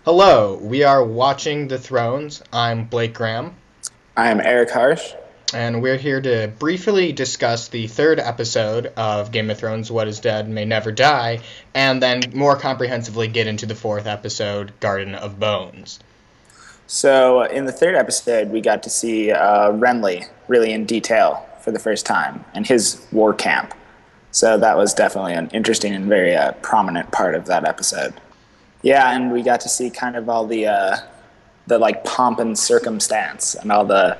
Hello, we are watching The Thrones. I'm Blake Graham, I am Eric Harsh. and we're here to briefly discuss the third episode of Game of Thrones, What is Dead May Never Die, and then more comprehensively get into the fourth episode, Garden of Bones. So, in the third episode, we got to see Renly really in detail for the first time and his war camp. So, that was definitely an interesting and very prominent part of that episode. Yeah, and we got to see kind of all the like pomp and circumstance and all the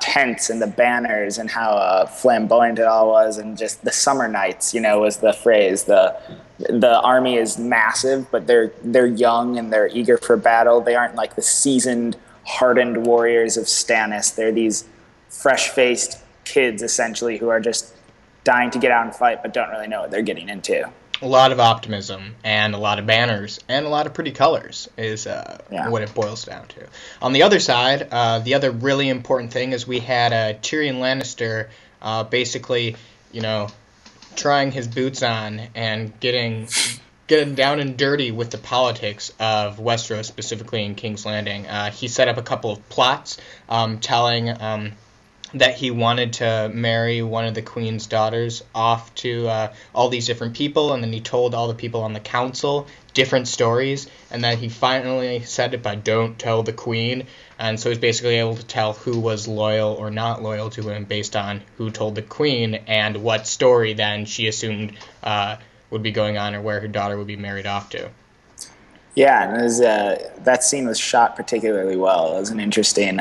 tents and the banners and how flamboyant it all was, and just the summer nights, was the phrase. The army is massive, but they're young and they're eager for battle. They aren't like the seasoned, hardened warriors of Stannis. They're these fresh-faced kids, essentially, who are just dying to get out and fight, but don't really know what they're getting into. A lot of optimism and a lot of banners and a lot of pretty colors is what it boils down to. On the other side, the other really important thing is we had Tyrion Lannister basically, trying his boots on and getting down and dirty with the politics of Westeros, specifically in King's Landing. He set up a couple of plots telling that he wanted to marry one of the queen's daughters off to all these different people, and then he told all the people on the council different stories, and then he finally said it by don't tell the queen, and so he's basically able to tell who was loyal or not loyal to him based on who told the queen and what story then she assumed would be going on or where her daughter would be married off to. Yeah, and it was, that scene was shot particularly well. It was an interesting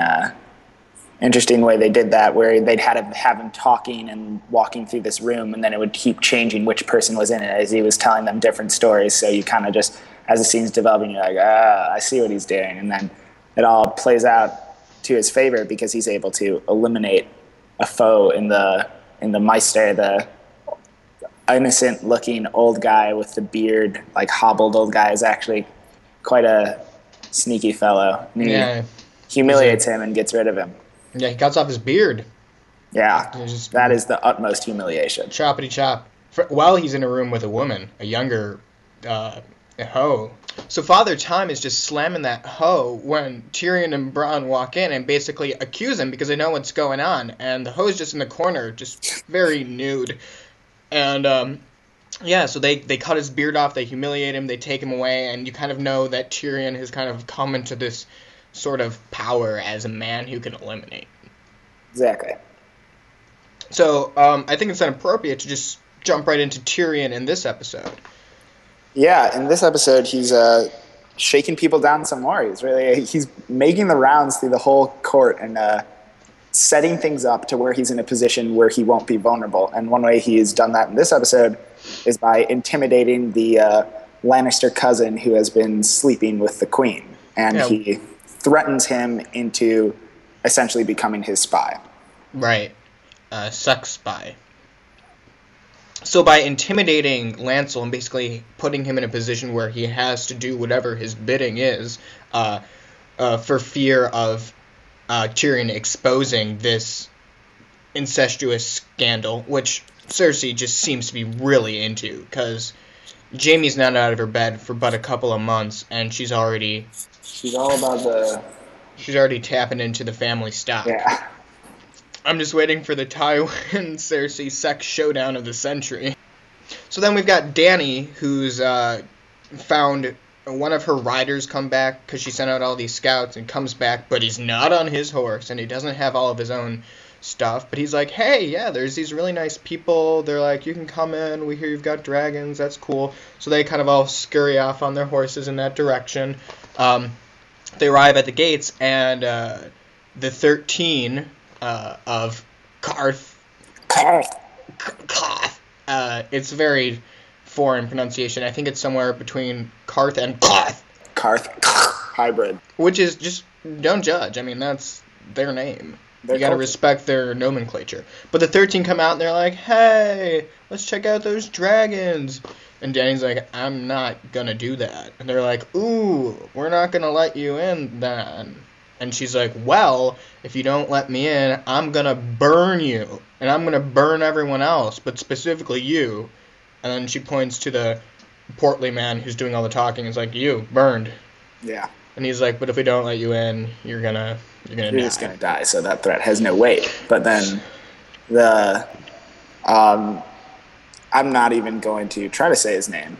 way they did that, where they'd have him talking and walking through this room, and then it would keep changing which person was in it as he was telling them different stories. So you kind of just, as the scene's developing, you're like, I see what he's doing. And then it all plays out to his favor because he's able to eliminate a foe in the Meister, the innocent-looking old guy with the beard, like hobbled old guy, is actually quite a sneaky fellow. And he humiliates him and gets rid of him. Yeah, he cuts off his beard. Yeah, that is the utmost humiliation. Choppity chop. While he's in a room with a woman, a younger hoe. So Father Time is just slamming that hoe when Tyrion and Bronn walk in and basically accuse him because they know what's going on. And the hoe's just in the corner, just very nude. And, so they cut his beard off, they humiliate him, they take him away, and you kind of know that Tyrion has kind of come into this sort of power as a man who can eliminate. Exactly. So I think it's inappropriate to just jump right into Tyrion in this episode. Yeah, in this episode, he's shaking people down some more. He's making the rounds through the whole court and setting things up to where he's in a position where he won't be vulnerable. And one way he's done that in this episode is by intimidating the Lannister cousin who has been sleeping with the queen. And he threatens him into essentially becoming his spy. Right. Sex spy. So by intimidating Lancel and basically putting him in a position where he has to do whatever his bidding is, for fear of Tyrion exposing this incestuous scandal, which Cersei just seems to be really into, because Jaime's not out of her bed for but a couple of months, and she's already tapping into the family stock. Yeah. I'm just waiting for the Tywin Cersei sex showdown of the century. So then we've got Dany, who's found one of her riders come back because she sent out all these scouts and comes back, but he's not on his horse and he doesn't have all of his own stuff. But he's like, hey, yeah, there's these really nice people. They're like, you can come in. We hear you've got dragons. That's cool. So they kind of all scurry off on their horses in that direction. They arrive at the gates, and the 13 of Qarth. It's very foreign pronunciation. I think it's somewhere between Qarth and Qarth. Qarth hybrid. Which is just, don't judge. I mean, that's their name. You gotta respect their nomenclature. But the 13 come out and they're like, hey, let's check out those dragons. And Dany's like, I'm not gonna do that. And they're like, ooh, we're not gonna let you in then. And she's like, well, if you don't let me in, I'm gonna burn you. And I'm gonna burn everyone else, but specifically you. And then she points to the portly man who's doing all the talking is like, you, burned. Yeah. And he's like, but if we don't let you in, you're gonna die. Just gonna die, so that threat has no weight. But then I'm not even going to try to say his name.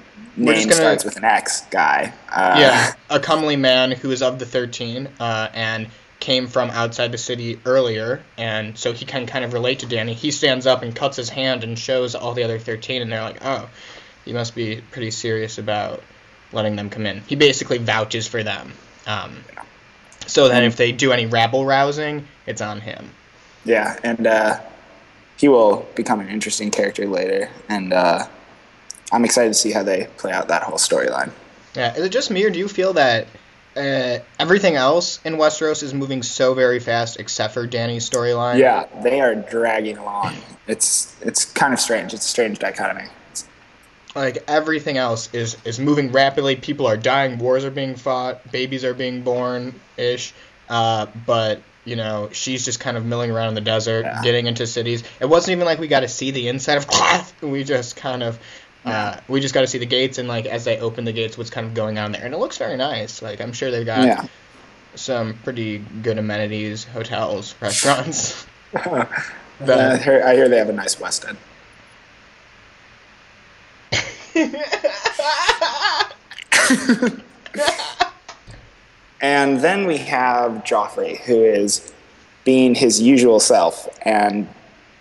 Starts with an X guy. A comely man who is of the 13, and came from outside the city earlier, and so he can kind of relate to Danny. He stands up and cuts his hand and shows all the other 13, and they're like, oh, you must be pretty serious about letting them come in. He basically vouches for them. So that if they do any rabble-rousing, it's on him. Yeah, and he will become an interesting character later, and I'm excited to see how they play out that whole storyline. Yeah, is it just me, or do you feel that everything else in Westeros is moving so very fast except for Dany's storyline? Yeah, they are dragging along. It's kind of strange. It's a strange dichotomy. Like, everything else is moving rapidly. People are dying. Wars are being fought. Babies are being born-ish. But, you know, she's just kind of milling around in the desert, getting into cities. It wasn't even like we got to see the inside of Cloth. We just kind of... we just got to see the gates, and, like, as they open the gates, what's kind of going on there. And it looks very nice. Like, I'm sure they've got some pretty good amenities, hotels, restaurants. I hear they have a nice West End. And then we have Joffrey, who is being his usual self, and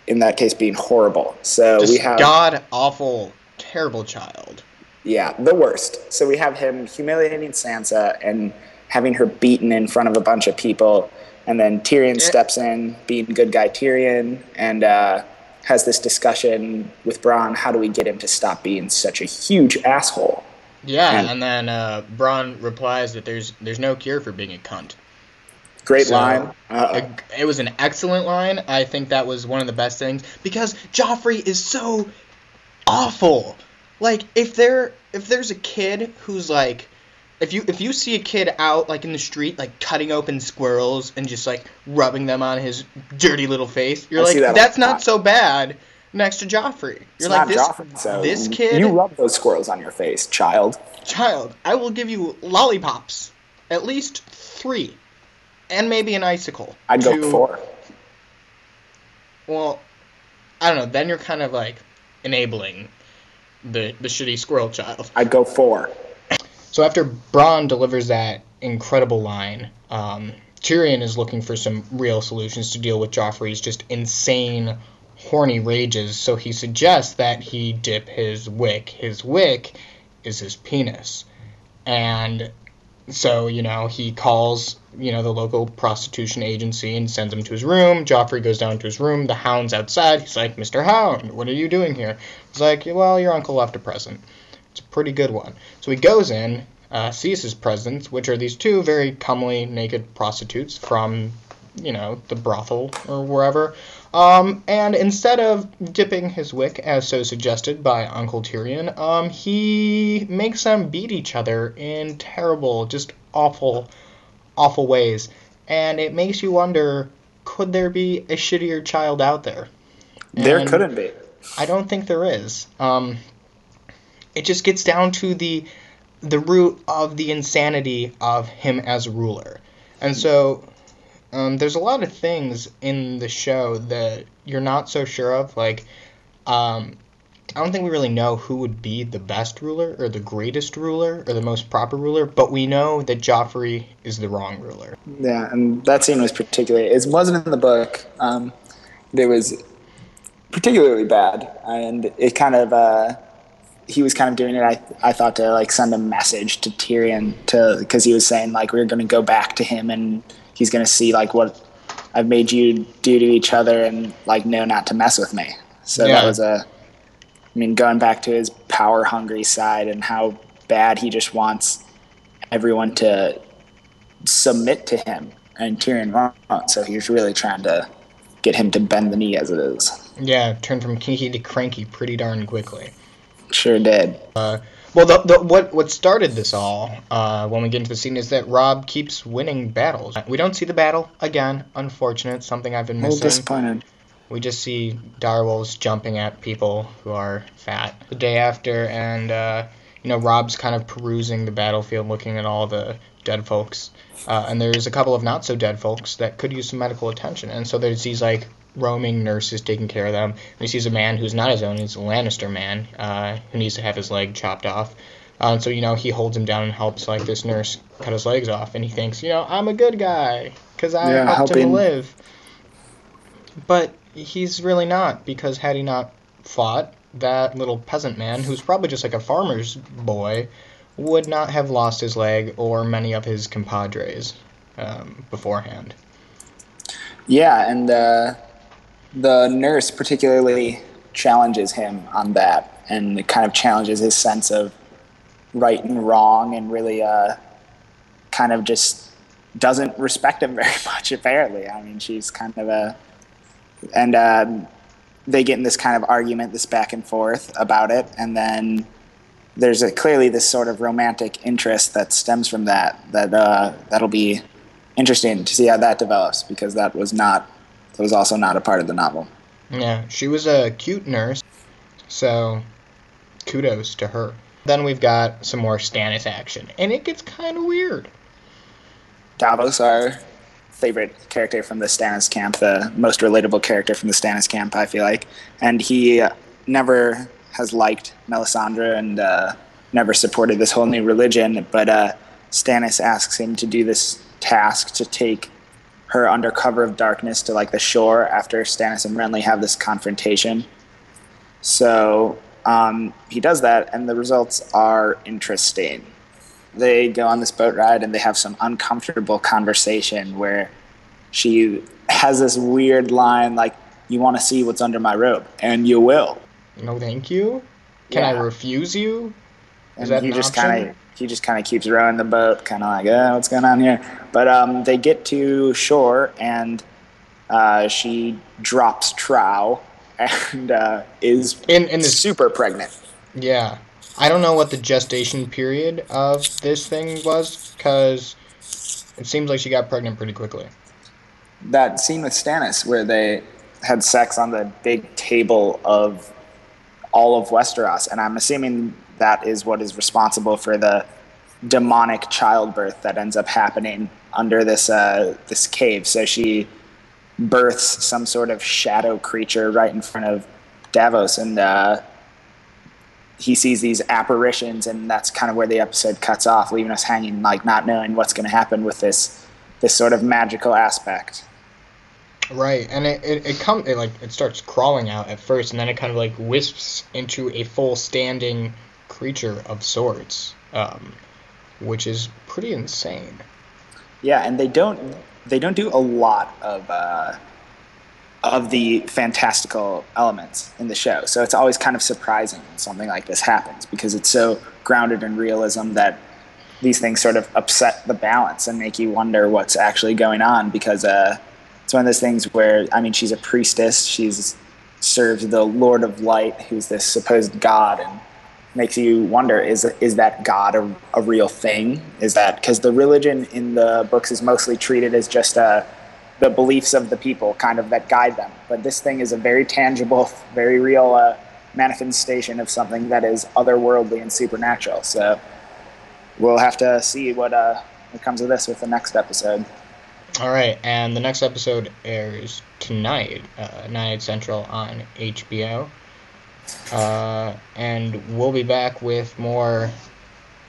in that case being horrible. So just we have god-awful, terrible child. Yeah, the worst. So we have him humiliating Sansa and having her beaten in front of a bunch of people, and then Tyrion steps in, being good guy Tyrion, and has this discussion with Bronn. How do we get him to stop being such a huge asshole? Yeah, and then Bronn replies that there's no cure for being a cunt. Great line. It was an excellent line. I think that was one of the best things, because Joffrey is so awful. Like, if there's a kid who's like, if you see a kid out like in the street like cutting open squirrels and just like rubbing them on his dirty little face, you're like, that's not so bad next to Joffrey. You're like, this kid. You rub those squirrels on your face, child. I will give you lollipops, at least 3, and maybe an icicle. I'd go 4. Well, I don't know. Then you're kind of like enabling the shitty squirrel child. I'd go 4. So after Bronn delivers that incredible line, Tyrion is looking for some real solutions to deal with Joffrey's just insane, horny rages, so he suggests that he dip his wick. His wick is his penis. And so, you know, he calls, you know, the local prostitution agency and sends him to his room. Joffrey goes down to his room. The Hound's outside. He's like, Mr. Hound, what are you doing here? He's like, well, your uncle left a present. It's a pretty good one. So he goes in, sees his presents, which are these 2 very comely naked prostitutes from, you know, the brothel or wherever. And instead of dipping his wick, as so suggested by Uncle Tyrion, he makes them beat each other in terrible, just awful, awful ways. And it makes you wonder, could there be a shittier child out there? There couldn't be. I don't think there is. It just gets down to the root of the insanity of him as ruler. And so there's a lot of things in the show that you're not so sure of. Like, I don't think we really know who would be the best ruler or the greatest ruler or the most proper ruler, but we know that Joffrey is the wrong ruler. Yeah, and that scene was it wasn't in the book. It was particularly bad, and it kind of... he was kind of doing it, I thought, to like send a message to Tyrion, because he was saying like, we're going to go back to him and he's going to see like what I've made you do to each other, and like know not to mess with me. So that was going back to his power hungry side and how bad he just wants everyone to submit to him, and Tyrion won't. So he's really trying to get him to bend the knee as it is. Yeah, turn from kinky to cranky pretty darn quickly. Sure did. Well, what started this all, when we get into the scene, is that Robb keeps winning battles. We don't see the battle again, unfortunate, something I've been missing. Disappointed. We just see direwolves jumping at people who are fat the day after, and Robb's kind of perusing the battlefield, looking at all the dead folks, and there's a couple of not so dead folks that could use some medical attention. And so there's these like roaming nurses taking care of them. And he sees a man who's not his own; he's a Lannister man who needs to have his leg chopped off. So he holds him down and helps like this nurse cut his legs off, and he thinks, I'm a good guy because I helped him to live. But he's really not, because had he not fought, that little peasant man, who's probably just like a farmer's boy, would not have lost his leg or many of his compadres beforehand. Yeah, and the nurse particularly challenges him on that, and it kind of challenges his sense of right and wrong, and really kind of just doesn't respect him very much, apparently. I mean, she's kind of and they get in this kind of argument, this back and forth about it, and then there's clearly this sort of romantic interest that stems from that'll be interesting to see how that develops, because that was also not a part of the novel. Yeah, she was a cute nurse, so kudos to her. Then we've got some more Stannis action, and it gets kind of weird. Davos, our favorite character from the Stannis camp, the most relatable character from the Stannis camp, I feel like. And he never has liked Melisandre and never supported this whole new religion, but Stannis asks him to do this task to take her under cover of darkness to like the shore after Stannis and Renly have this confrontation. So he does that, and the results are interesting. They go on this boat ride, and they have some uncomfortable conversation where she has this weird line like, "You want to see what's under my robe, and you will." No, thank you. Can I refuse you? Is that an option? He just kind of keeps rowing the boat, kind of like, what's going on here? But they get to shore, and she drops trow and is super pregnant. Yeah. I don't know what the gestation period of this thing was, because it seems like she got pregnant pretty quickly. That scene with Stannis where they had sex on the big table of all of Westeros, and I'm assuming that is what is responsible for the demonic childbirth that ends up happening under this this cave. So she births some sort of shadow creature right in front of Davos, and he sees these apparitions, and that's kind of where the episode cuts off, leaving us hanging, like not knowing what's going to happen with this sort of magical aspect. Right, and it starts crawling out at first, and then it kind of like wisps into a full standing creature of sorts, which is pretty insane. Yeah, and they don't do a lot of the fantastical elements in the show, so it's always kind of surprising when something like this happens, because it's so grounded in realism that these things sort of upset the balance and make you wonder what's actually going on, because it's one of those things where, I mean, she's a priestess, she's served the Lord of Light, who's this supposed god, and makes you wonder, is that god a real thing? Is that, because the religion in the books is mostly treated as just the beliefs of the people kind of that guide them, but this thing is a very tangible, very real manifestation of something that is otherworldly and supernatural. So we'll have to see what comes of this with the next episode. All right, and the next episode airs tonight, 9 Central on HBO. And we'll be back with more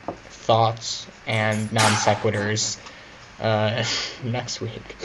thoughts and non sequiturs next week.